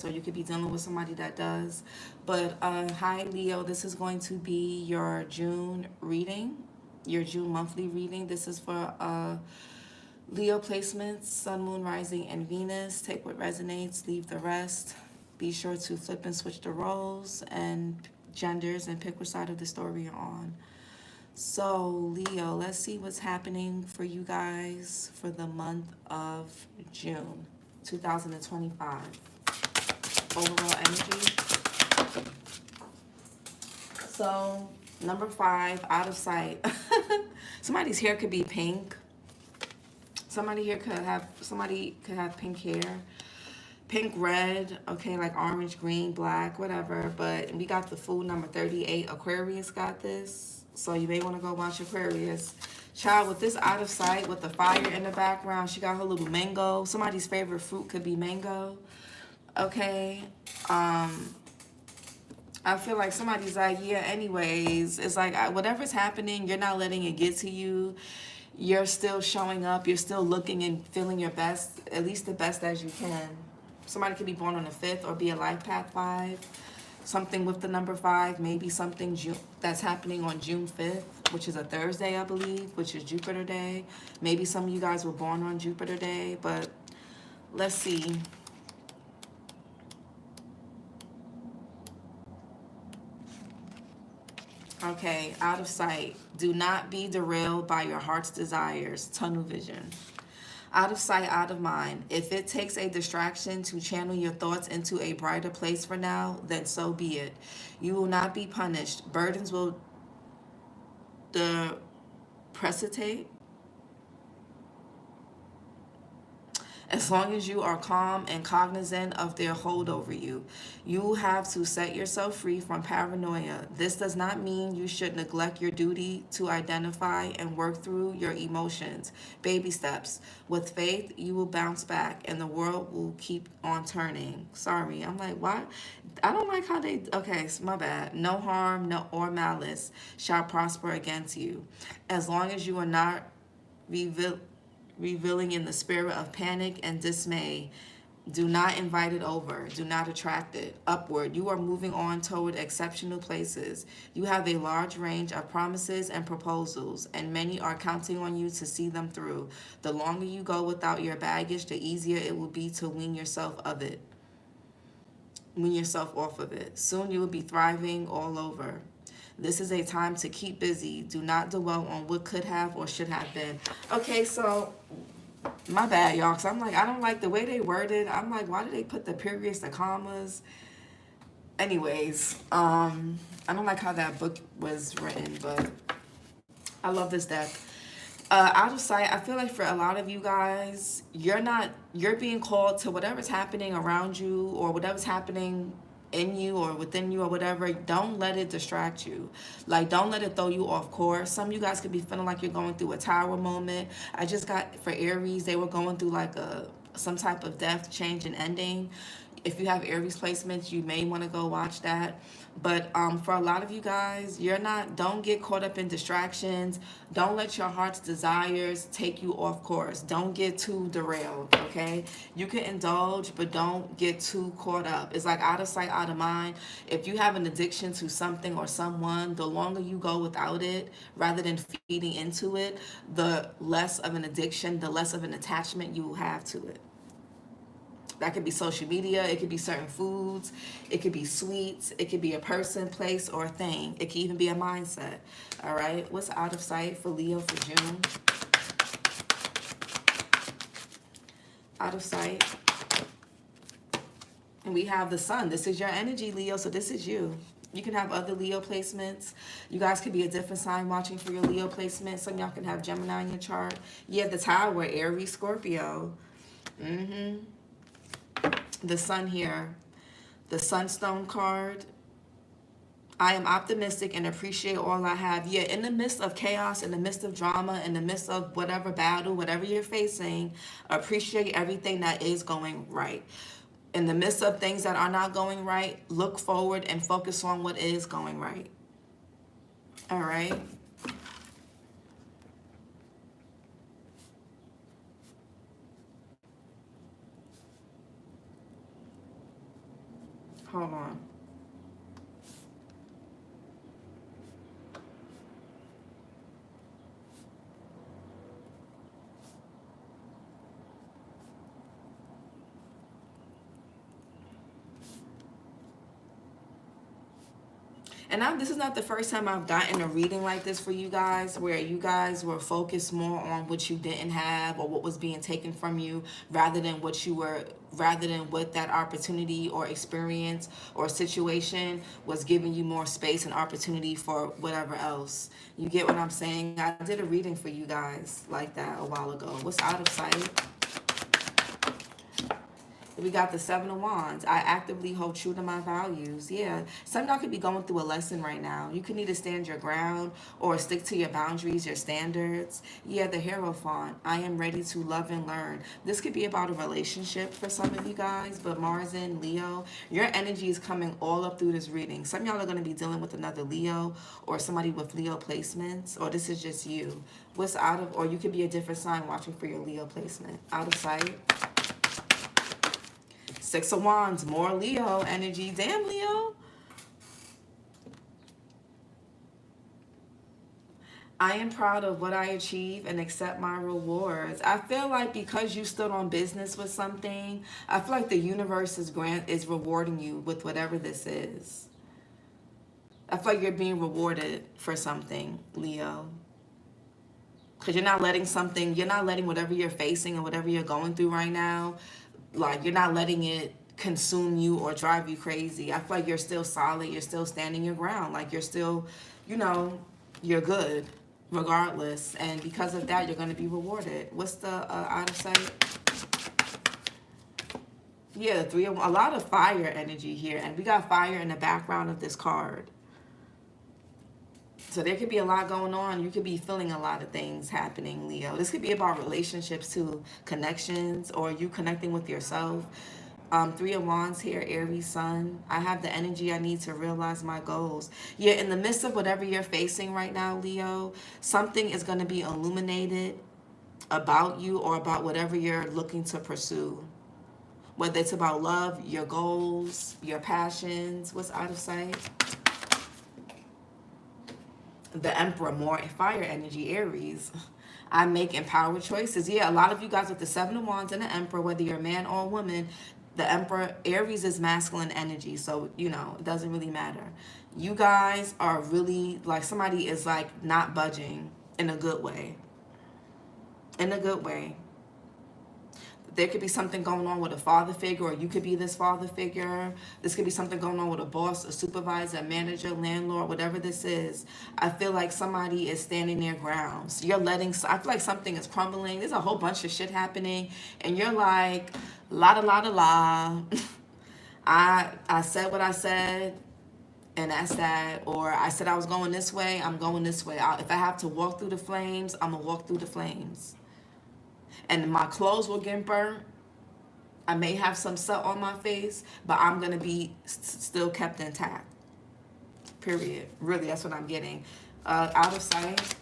or you could be dealing with somebody that does. But hi, Leo. This is going to be your June reading, your June monthly reading. This is for Leo placements, Sun, Moon, Rising, and Venus. Take what resonates, leave the rest. Be sure to flip and switch the roles and genders and pick which side of the story you're on. So, Leo, let's see what's happening for you guys for the month of June 2025. Overall energy. So, number 5, out of sight. Somebody's hair could be pink. Somebody could have pink hair. Pink, red, okay, like orange, green, black, whatever. But we got the fool number 38. Aquarius got this. So you may want to go watch Aquarius. Child, with this out of sight, with the fire in the background, she got her little mango. Somebody's favorite fruit could be mango. Okay. I feel like somebody's like, yeah, anyways. It's like whatever's happening, you're not letting it get to you. You're still showing up. You're still looking and feeling your best, at least the best as you can. Somebody could be born on the 5th or be a life path 5. Something with the number 5, maybe something that's happening on June 5th, which is a Thursday, I believe, which is Jupiter Day. Maybe some of you guys were born on Jupiter Day, but let's see. Okay, out of sight. Do not be derailed by your heart's desires. Tunnel vision. Out of sight, out of mind. If it takes a distraction to channel your thoughts into a brighter place for now, then so be it. You will not be punished. Burdens will depreciate. As long as you are calm and cognizant of their hold over you, you have to set yourself free from paranoia. This does not mean you should neglect your duty to identify and work through your emotions. Baby steps. With faith, you will bounce back and the world will keep on turning. Sorry, I'm like, what? I don't like how they, okay, my bad. No harm, no or malice shall prosper against you. As long as you are not revealing in the spirit of panic and dismay. Do not invite it over. Do not attract it. Upward. You are moving on toward exceptional places. You have a large range of promises and proposals, and many are counting on you to see them through. The longer you go without your baggage, the easier it will be to wean yourself of it. Wean yourself off of it. Soon you will be thriving all over. This is a time to keep busy. Do not dwell on what could have or should have been. Okay, so my bad, y'all, because I'm like, I don't like the way they worded. I'm like, why did they put the periods, the commas? Anyways, I don't like how that book was written, but I love this deck. Out of sight, I feel like for a lot of you guys, you're being called to whatever's happening around you or whatever's happening in you or within you or whatever. Don't let it distract you. Like, don't let it throw you off course. Some of you guys could be feeling like you're going through a tower moment. I just got, for Aries, they were going through like some type of death, change, and ending. If you have Aries placements, you may want to go watch that. But for a lot of you guys, don't get caught up in distractions. Don't let your heart's desires take you off course. Don't get too derailed, okay? You can indulge, but don't get too caught up. It's like out of sight, out of mind. If you have an addiction to something or someone, the longer you go without it, rather than feeding into it, the less of an addiction, the less of an attachment you will have to it. That could be social media. It could be certain foods. It could be sweets. It could be a person, place, or a thing. It could even be a mindset. All right. What's out of sight for Leo for June? Out of sight. And we have the sun. This is your energy, Leo. So this is you. You can have other Leo placements. You guys could be a different sign watching for your Leo placement. Some y'all can have Gemini in your chart. Yeah, the Tower, Aries, Scorpio. The sun here, the sunstone card. I am optimistic and appreciate all I have. Yeah, in the midst of chaos, in the midst of drama, in the midst of whatever battle, whatever you're facing, appreciate everything that is going right. In the midst of things that are not going right, look forward and focus on what is going right. All right. Hold on. And this is not the first time I've gotten a reading like this for you guys, where you guys were focused more on what you didn't have or what was being taken from you, rather than what that opportunity or experience or situation was giving you more space and opportunity for whatever else. You get what I'm saying? I did a reading for you guys like that a while ago. What's out of sight? We got the Seven of Wands. I actively hold true to my values. Yeah. Some of y'all could be going through a lesson right now. You can either stand your ground or stick to your boundaries, your standards. Yeah, the Hierophant. I am ready to love and learn. This could be about a relationship for some of you guys, but Mars in Leo, your energy is coming all up through this reading. Some of y'all are going to be dealing with another Leo or somebody with Leo placements, or this is just you. What's out of, or you could be a different sign watching for your Leo placement. Out of sight. Six of Wands, more Leo energy. Damn, Leo. I am proud of what I achieve and accept my rewards. I feel like because you stood on business with something, I feel like the universe is rewarding you with whatever this is. I feel like you're being rewarded for something, Leo. Because you're not letting whatever you're facing and whatever you're going through right now, like, you're not letting it consume you or drive you crazy. I feel like you're still solid. You're still standing your ground. Like, you're still, you're good regardless. And because of that, you're going to be rewarded. What's the out of sight? Yeah, a lot of fire energy here. And we got fire in the background of this card. So there could be a lot going on. You could be feeling a lot of things happening, Leo. This could be about relationships too, connections, or you connecting with yourself. Three of Wands here, Aries Sun. I have the energy I need to realize my goals. Yeah, in the midst of whatever you're facing right now, Leo, something is going to be illuminated about you or about whatever you're looking to pursue. Whether it's about love, your goals, your passions. What's out of sight? The Emperor, more fire energy, Aries. I make empowered choices. Yeah, a lot of you guys with the Seven of Wands and the Emperor, whether you're a man or a woman, the Emperor, Aries is masculine energy. So, it doesn't really matter. You guys are really, like, somebody is, like, not budging in a good way. In a good way. There could be something going on with a father figure, or you could be this father figure. This could be something going on with a boss, a supervisor, a manager, landlord, whatever this is. I feel like somebody is standing their ground. So I feel like something is crumbling. There's a whole bunch of shit happening. And you're like, la da la da la. I said what I said, and that's that. Or I said I was going this way, I'm going this way. If I have to walk through the flames, I'm going to walk through the flames. And my clothes will get burnt. I may have some soot on my face, but I'm going to be still kept intact. Period. Really, that's what I'm getting. Out of sight.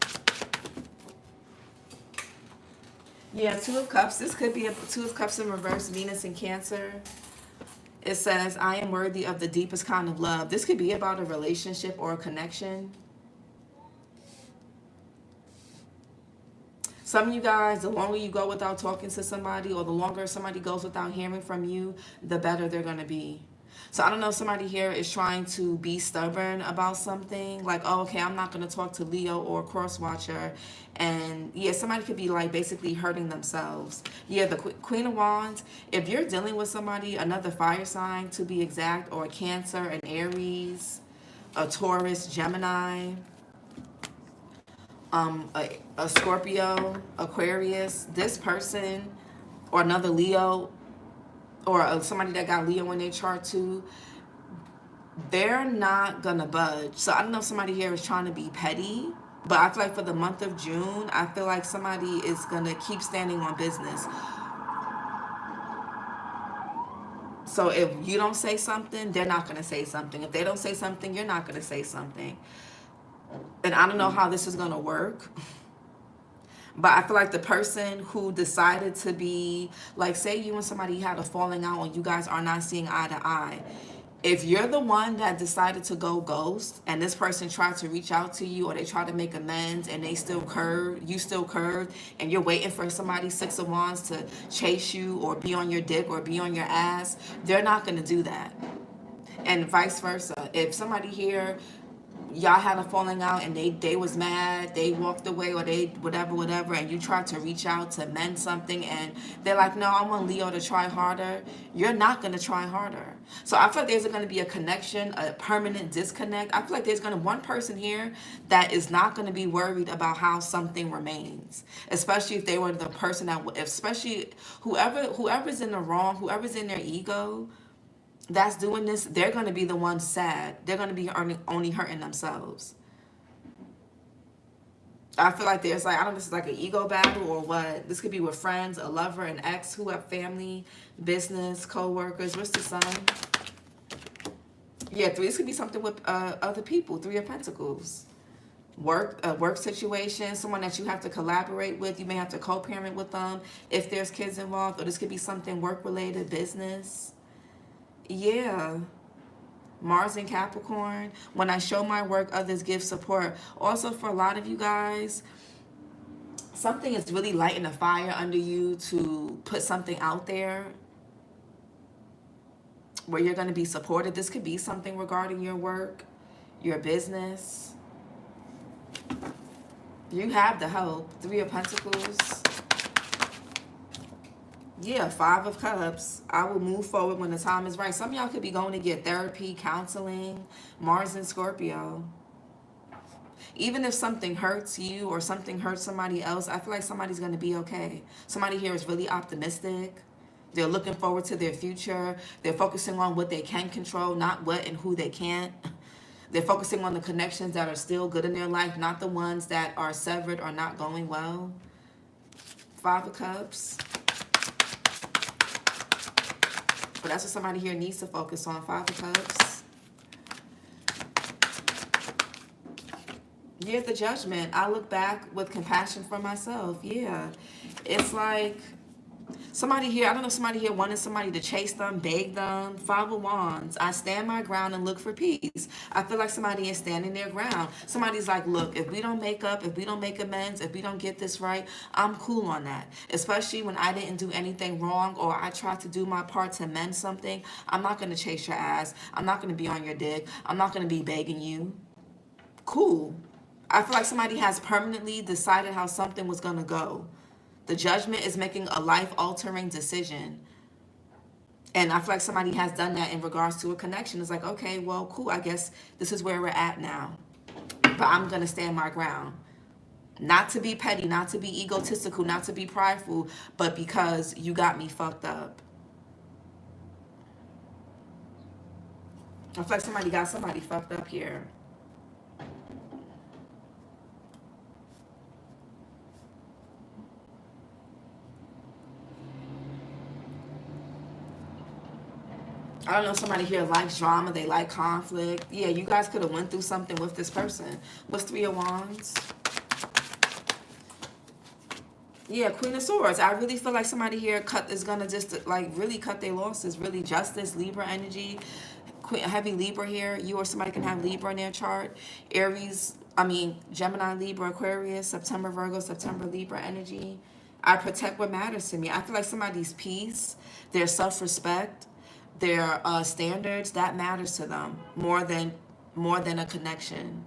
Yeah, Two of Cups. This could be a Two of Cups in reverse, Venus in Cancer. It says, I am worthy of the deepest kind of love. This could be about a relationship or a connection. Some of you guys, the longer you go without talking to somebody, or the longer somebody goes without hearing from you, the better they're going to be. So I don't know if somebody here is trying to be stubborn about something. Like, oh, okay, I'm not going to talk to Leo or Crosswatcher. And yeah, somebody could be like basically hurting themselves. Yeah, the Queen of Wands, if you're dealing with somebody, another fire sign to be exact, or a Cancer, an Aries, a Taurus, Gemini, a Scorpio, Aquarius, this person, or another Leo, or somebody that got Leo in their chart too, they're not gonna budge. So I don't know if somebody here is trying to be petty, but I feel like for the month of June, I feel like somebody is gonna keep standing on business. So if you don't say something, they're not gonna say something. If they don't say something, you're not gonna say something. And I don't know how this is going to work, but I feel like the person who decided to be, like, say you and somebody had a falling out and you guys are not seeing eye to eye, If you're the one that decided to go ghost and this person tried to reach out to you or they try to make amends and they still curved, you still curved, and you're waiting for somebody, Six of Wands, to chase you or be on your dick or be on your ass, they're not going to do that. And vice versa. If somebody here, y'all had a falling out and they was mad, they walked away, or they whatever, and you tried to reach out to mend something and they're like, no, I want Leo to try harder, you're not going to try harder. So I feel like there's going to be a connection, a permanent disconnect. I feel like there's going to one person here that is not going to be worried about how something remains, especially if they were the person that, especially whoever's in the wrong, whoever's in their ego that's doing this, they're going to be the ones sad. They're going to be only hurting themselves. I feel like there's like, I don't know if this is like an ego battle or what. This could be with friends, a lover, an ex, who have family, business, co-workers. What's the sun? Yeah, three. This could be something with other people. Three of Pentacles. Work, a work situation, someone that you have to collaborate with. You may have to co-parent with them if there's kids involved. Or this could be something work-related, business. Yeah. Mars and Capricorn. When I show my work, others give support. Also, for a lot of you guys, something is really lighting a fire under you to put something out there where you're going to be supported. This could be something regarding your work, your business. You have the help. Three of Pentacles. Yeah, Five of Cups. I will move forward when the time is right. Some of y'all could be going to get therapy, counseling. Mars and Scorpio. Even if something hurts you or something hurts somebody else, I feel like somebody's going to be okay. Somebody here is really optimistic. They're looking forward to their future. They're focusing on what they can control, not what and who they can't. They're focusing on the connections that are still good in their life, not the ones that are severed or not going well. Five of Cups. But that's what somebody here needs to focus on. Five of Cups. Yeah, the Judgment. I look back with compassion for myself. Yeah. It's like somebody here, I don't know if somebody here wanted somebody to chase them, beg them. Five of Wands. I stand my ground and look for peace. I feel like somebody is standing their ground. Somebody's like, look, if we don't make up, if we don't make amends, if we don't get this right, I'm cool on that. Especially when I didn't do anything wrong or I tried to do my part to mend something. I'm not going to chase your ass. I'm not going to be on your dick. I'm not going to be begging you. Cool. I feel like somebody has permanently decided how something was going to go. The Judgment is making a life-altering decision. And I feel like somebody has done that in regards to a connection. It's like, okay, well, cool. I guess this is where we're at now. But I'm going to stand my ground. Not to be petty, not to be egotistical, not to be prideful, but because you got me fucked up. I feel like somebody got somebody fucked up here. I don't know, somebody here likes drama, they like conflict. Yeah, you guys could have went through something with this person. What's Three of Wands? Yeah, Queen of Swords. I really feel like somebody here is going to just like really cut their losses. Really justice, Libra energy. Heavy Libra here. You or somebody can have Libra in their chart. Gemini, Libra, Aquarius, September, Virgo, September, Libra energy. I protect what matters to me. I feel like somebody's peace, their self-respect, their standards, that matters to them more than a connection.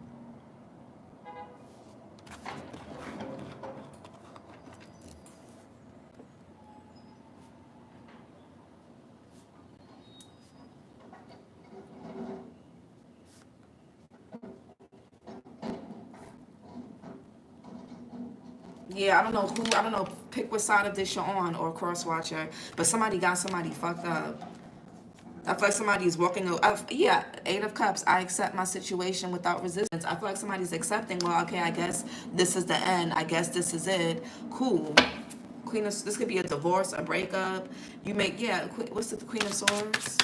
Yeah, I don't know, pick what side of this you're on or cross watcher, but somebody got somebody fucked up. I feel like somebody's walking, yeah, Eight of Cups. I accept my situation without resistance. I feel like somebody's accepting, well, okay, I guess this is the end. I guess this is it. Cool. This could be a divorce, a breakup. What's the Queen of Swords?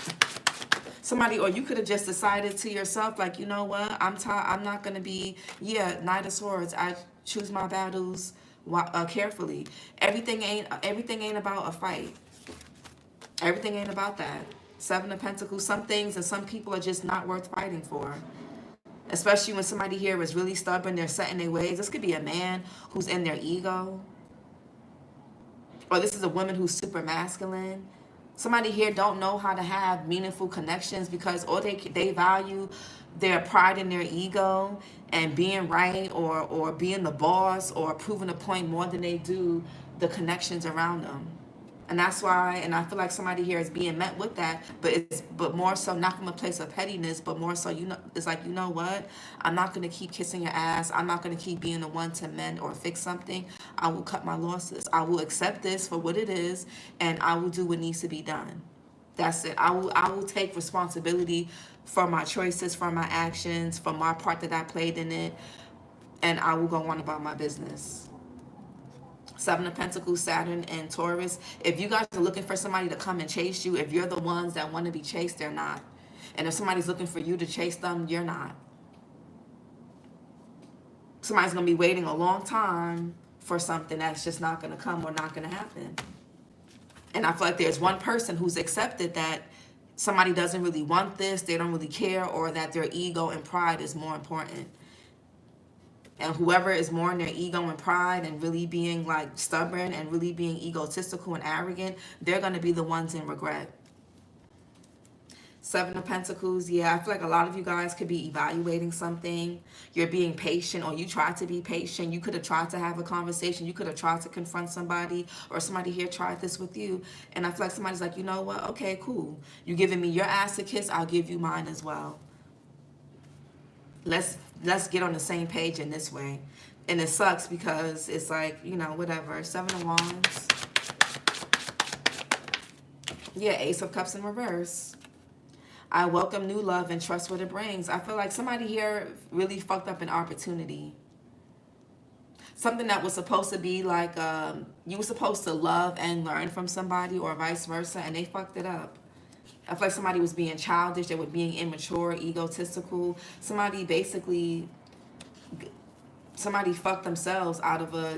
Somebody, or you could have just decided to yourself, like, you know what, I'm not going to be, Knight of Swords. I choose my battles carefully. Everything ain't about a fight. Everything ain't about that. Seven of Pentacles. Some things and some people are just not worth fighting for. Especially when somebody here is really stubborn, they're set in their ways. This could be a man who's in their ego. Or this is a woman who's super masculine. Somebody here don't know how to have meaningful connections because all they value their pride in their ego and being right or being the boss or proving a point more than they do the connections around them. And that's why, and I feel like somebody here is being met with that, but more so not from a place of pettiness, but more so, it's like, you know what? I'm not going to keep kissing your ass. I'm not going to keep being the one to mend or fix something. I will cut my losses. I will accept this for what it is, and I will do what needs to be done. That's it. I will take responsibility for my choices, for my actions, for my part that I played in it, and I will go on about my business. Seven of Pentacles, Saturn, and Taurus. If you guys are looking for somebody to come and chase you, if you're the ones that want to be chased, they're not. And if somebody's looking for you to chase them, you're not. Somebody's going to be waiting a long time for something that's just not going to come or not going to happen. And I feel like there's one person who's accepted that somebody doesn't really want this, they don't really care, or that their ego and pride is more important. And whoever is more in their ego and pride and really being like stubborn and really being egotistical and arrogant, they're going to be the ones in regret. Seven of Pentacles. Yeah, I feel like a lot of you guys could be evaluating something. You're being patient, or you tried to be patient. You could have tried to have a conversation. You could have tried to confront somebody, or somebody here tried this with you. And I feel like somebody's like, you know what? Okay, cool. You're giving me your ass to kiss. I'll give you mine as well. Let's get on the same page in this way. And it sucks because it's like, you know, whatever. Seven of Wands. Yeah, Ace of Cups in reverse. I welcome new love and trust what it brings. I feel like somebody here really fucked up an opportunity. Something that was supposed to be like, you were supposed to love and learn from somebody or vice versa, and they fucked it up. I feel like somebody was being childish. They were being immature, egotistical. Somebody fucked themselves out of a,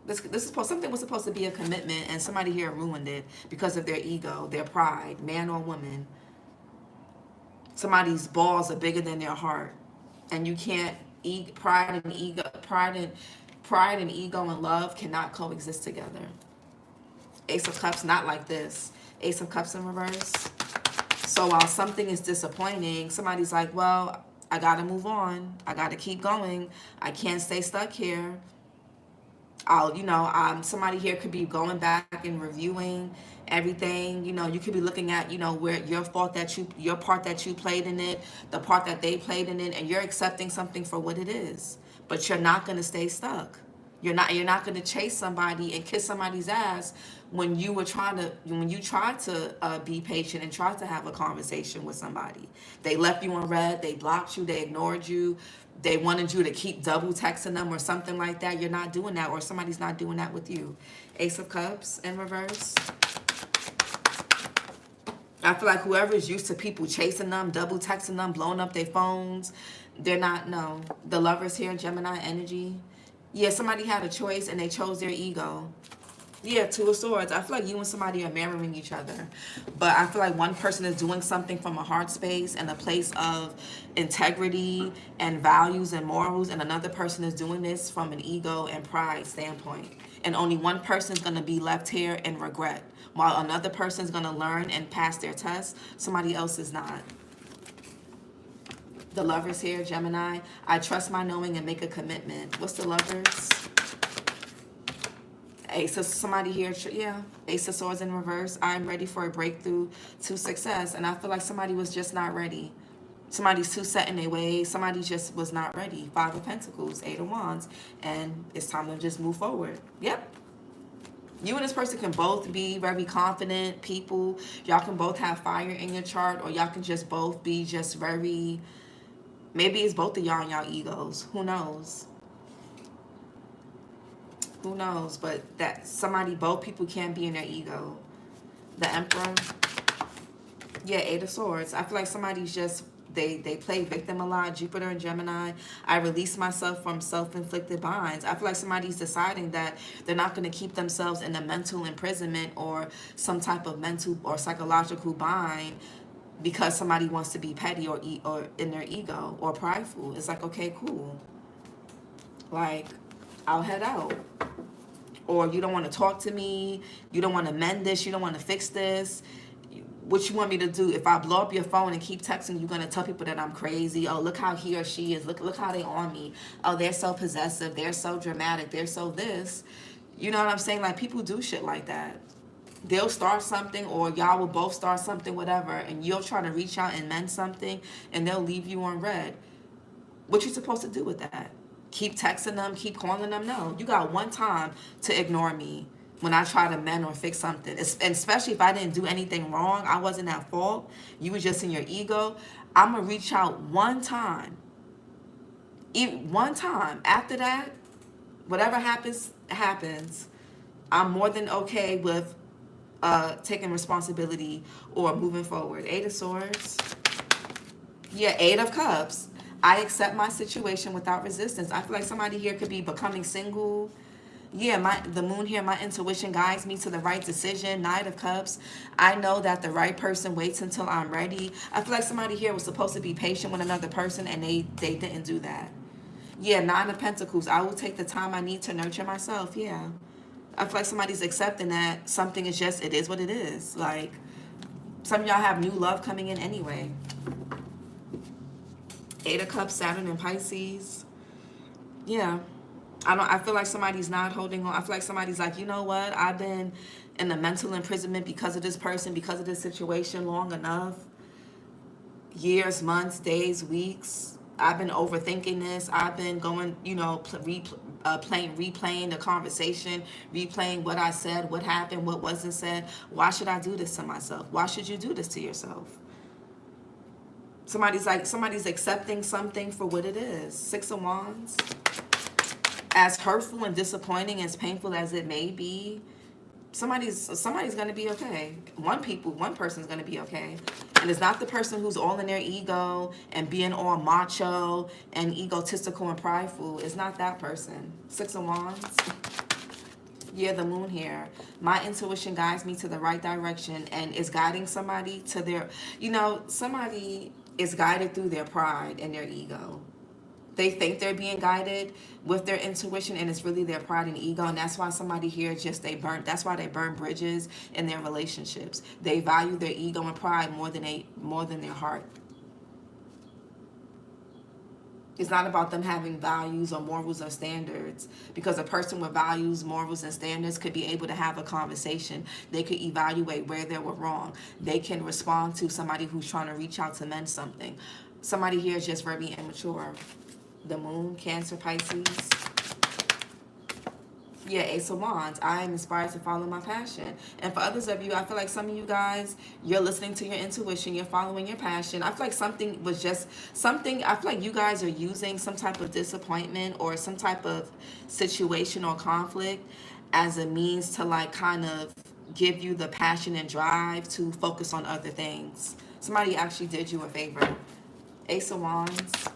this is something was supposed to be a commitment, and somebody here ruined it because of their ego, their pride, man or woman. Somebody's balls are bigger than their heart, and you can't pride and ego and love cannot coexist together. Ace of Cups, not like this. Ace of Cups in reverse. So while something is disappointing, somebody's like, well, I got to move on. I got to keep going. I can't stay stuck here. Somebody here could be going back and reviewing everything. You could be looking at, where your part that you played in it, the part that they played in it, and you're accepting something for what it is. But you're not going to stay stuck. You're not going to chase somebody and kiss somebody's ass when you tried to be patient and tried to have a conversation with somebody. They left you on red, they blocked you, they ignored you, they wanted you to keep double texting them or something like that. You're not doing that, or somebody's not doing that with you. Ace of Cups in reverse. I feel like whoever is used to people chasing them, double texting them, blowing up their phones, they're not, no. The Lovers here, Gemini energy. Yeah, somebody had a choice and they chose their ego. Yeah, Two of Swords. I feel like you and somebody are mirroring each other. But I feel like one person is doing something from a heart space and a place of integrity and values and morals, and another person is doing this from an ego and pride standpoint. And only one person is going to be left here in regret, while another person is going to learn and pass their test. Somebody else is not. The Lovers here, Gemini. I trust my knowing and make a commitment. What's the Lovers? Ace of somebody here, yeah. Ace of Swords in reverse. I'm ready for a breakthrough to success. And I feel like somebody was just not ready. Somebody's too set in their ways. Somebody just was not ready. Five of Pentacles, Eight of Wands. And it's time to just move forward. Yep. You and this person can both be very confident people. Y'all can both have fire in your chart, or y'all can just both be just very... Maybe it's both of y'all and y'all egos. Who knows? Who knows? But that both people can be in their ego. The Emperor. Yeah, Eight of Swords. I feel like somebody's just they play victim a lot. Jupiter and Gemini. I release myself from self-inflicted binds. I feel like somebody's deciding that they're not going to keep themselves in a mental imprisonment or some type of mental or psychological bind because somebody wants to be petty or in their ego or prideful. It's like, okay, cool. Like, I'll head out. Or you don't want to talk to me, you don't want to mend this, you don't want to fix this. What you want me to do? If I blow up your phone and keep texting, you're gonna tell people that I'm crazy. Oh, look how he or she is. Look how they on me. Oh, they're so possessive. They're so dramatic. They're so this. You know what I'm saying? Like, people do shit like that. They'll start something, or y'all will both start something, whatever, and you'll try to reach out and mend something, and they'll leave you on red. What you supposed to do with that? Keep texting them, keep calling them? No, you got one time to ignore me when I try to mend or fix something. And especially if I didn't do anything wrong, I wasn't at fault, you were just in your ego. I'm gonna reach out one time. One time. After that, whatever happens, happens. I'm more than okay with taking responsibility or moving forward. Eight of Swords. Yeah, Eight of Cups. I accept my situation without resistance. I feel like somebody here could be becoming single. Yeah, the moon here, my intuition guides me to the right decision. Knight of Cups. I know that the right person waits until I'm ready. I feel like somebody here was supposed to be patient with another person and they didn't do that. Yeah, Nine of Pentacles. I will take the time I need to nurture myself. Yeah. I feel like somebody's accepting that something is just, it is what it is. Like, some of y'all have new love coming in anyway. Eight of Cups, Saturn and Pisces. Yeah. I feel like somebody's not holding on. I feel like somebody's like, you know what? I've been in a mental imprisonment because of this person, because of this situation long enough. Years, months, days, weeks. I've been overthinking this. I've been going, replaying the conversation, replaying what I said, what happened, what wasn't said. Why should I do this to myself? Why should you do this to yourself? Somebody's accepting something for what it is. Six of Wands. As hurtful and disappointing, as painful as it may be, somebody's gonna be okay. One person's gonna be okay. And it's not the person who's all in their ego and being all macho and egotistical and prideful. It's not that person. Six of Wands. Yeah, the moon here. My intuition guides me to the right direction and is guiding somebody to their, somebody is guided through their pride and their ego. They think they're being guided with their intuition, and it's really their pride and ego. And that's why somebody here that's why they burn bridges in their relationships. They value their ego and pride more than their heart. It's not about them having values or morals or standards, because a person with values, morals, and standards could be able to have a conversation. They could evaluate where they were wrong. They can respond to somebody who's trying to reach out to mend something. Somebody here is just very immature. The moon, Cancer, Pisces. Yeah, Ace of Wands. I am inspired to follow my passion. And for others of you, I feel like some of you guys, you're listening to your intuition, you're following your passion. I feel like I feel like you guys are using some type of disappointment or some type of situation or conflict as a means to like kind of give you the passion and drive to focus on other things. Somebody actually did you a favor. Ace of Wands.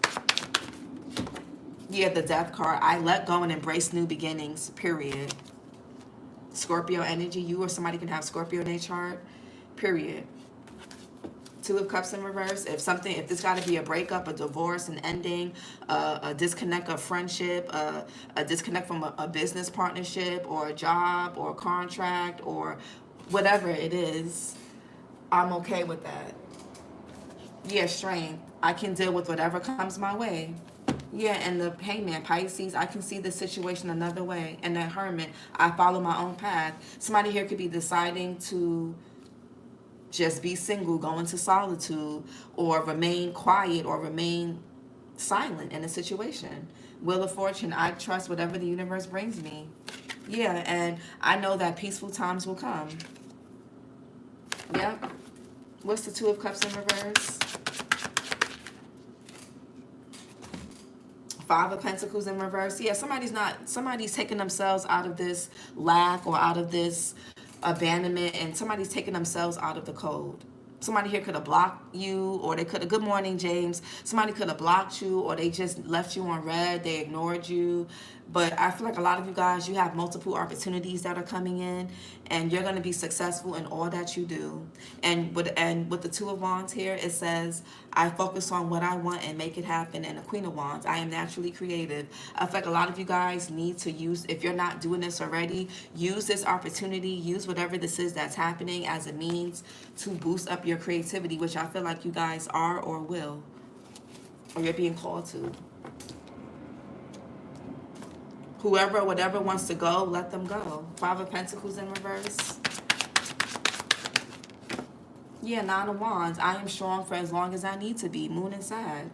Yeah, the Death card. I let go and embrace new beginnings, period. Scorpio energy. You or somebody can have Scorpio in their chart, period. Two of Cups in reverse. If this got to be a breakup, a divorce, an ending, a disconnect of friendship, a disconnect from a business partnership or a job or a contract or whatever it is, I'm okay with that. Yeah, strength. I can deal with whatever comes my way. Yeah, and the Hangman, Pisces, I can see the situation another way. And the Hermit, I follow my own path. Somebody here could be deciding to just be single, go into solitude, or remain quiet or remain silent in a situation. Wheel of Fortune, I trust whatever the universe brings me. Yeah, and I know that peaceful times will come. Yep. What's the Two of Cups in reverse? Five of Pentacles in reverse. Yeah, somebody's taking themselves out of this lack or out of this abandonment, and somebody's taking themselves out of the code. Somebody here could have blocked you, or they could have, good morning, James. Somebody could have blocked you, or they just left you on red, they ignored you. But I feel like a lot of you guys, you have multiple opportunities that are coming in, and you're going to be successful in all that you do. And with the Two of Wands here, it says, I focus on what I want and make it happen. And the Queen of Wands, I am naturally creative. I feel like a lot of you guys need to use, if you're not doing this already, use this opportunity, use whatever this is that's happening as a means to boost up your creativity, which I feel like you guys are or will, or you're being called to. Whoever, whatever wants to go, let them go. Five of Pentacles in reverse. Yeah, Nine of Wands. I am strong for as long as I need to be. Moon and Sag.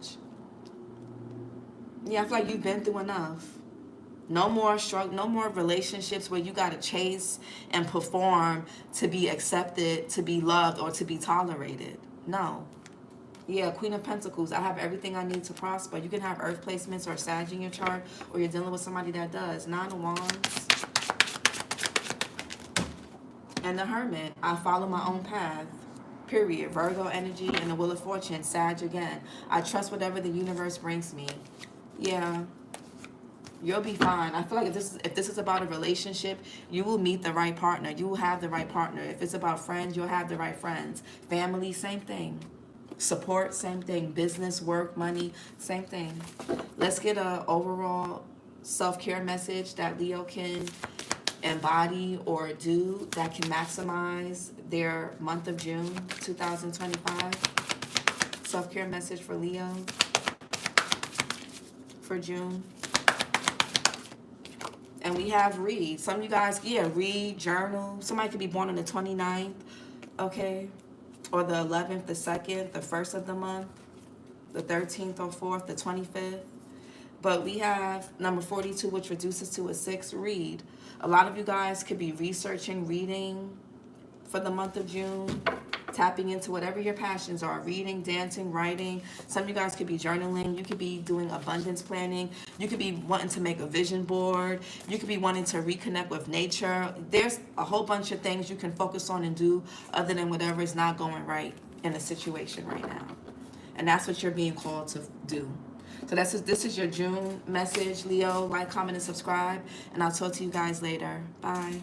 Yeah, I feel like you've been through enough. No more struggle, no more relationships where you got to chase and perform to be accepted, to be loved, or to be tolerated. No. Yeah, Queen of Pentacles. I have everything I need to prosper. You can have Earth placements or Sag in your chart, or you're dealing with somebody that does. Nine of Wands. And the Hermit. I follow my own path. Period. Virgo energy and the Wheel of Fortune. Sag again. I trust whatever the universe brings me. Yeah. You'll be fine. I feel like if this is about a relationship, you will meet the right partner. You will have the right partner. If it's about friends, you'll have the right friends. Family, same thing. Support, same thing. Business, work, money, same thing. Let's get a overall self-care message that Leo can embody or do that can maximize their month of June 2025. Self-care message for Leo for June. And we have read. Some of you guys, yeah, read, journal. Somebody could be born on the 29th, okay? Or the 11th, the 2nd, the 1st of the month, the 13th or 4th, the 25th. But we have number 42, which reduces to a 6, read. A lot of you guys could be researching, reading for the month of June, tapping into whatever your passions are, reading, dancing, writing. Some of you guys could be journaling. You could be doing abundance planning. You could be wanting to make a vision board. You could be wanting to reconnect with nature. There's a whole bunch of things you can focus on and do other than whatever is not going right in a situation right now. And that's what you're being called to do. So this is your June message, Leo. Like, comment, and subscribe. And I'll talk to you guys later. Bye.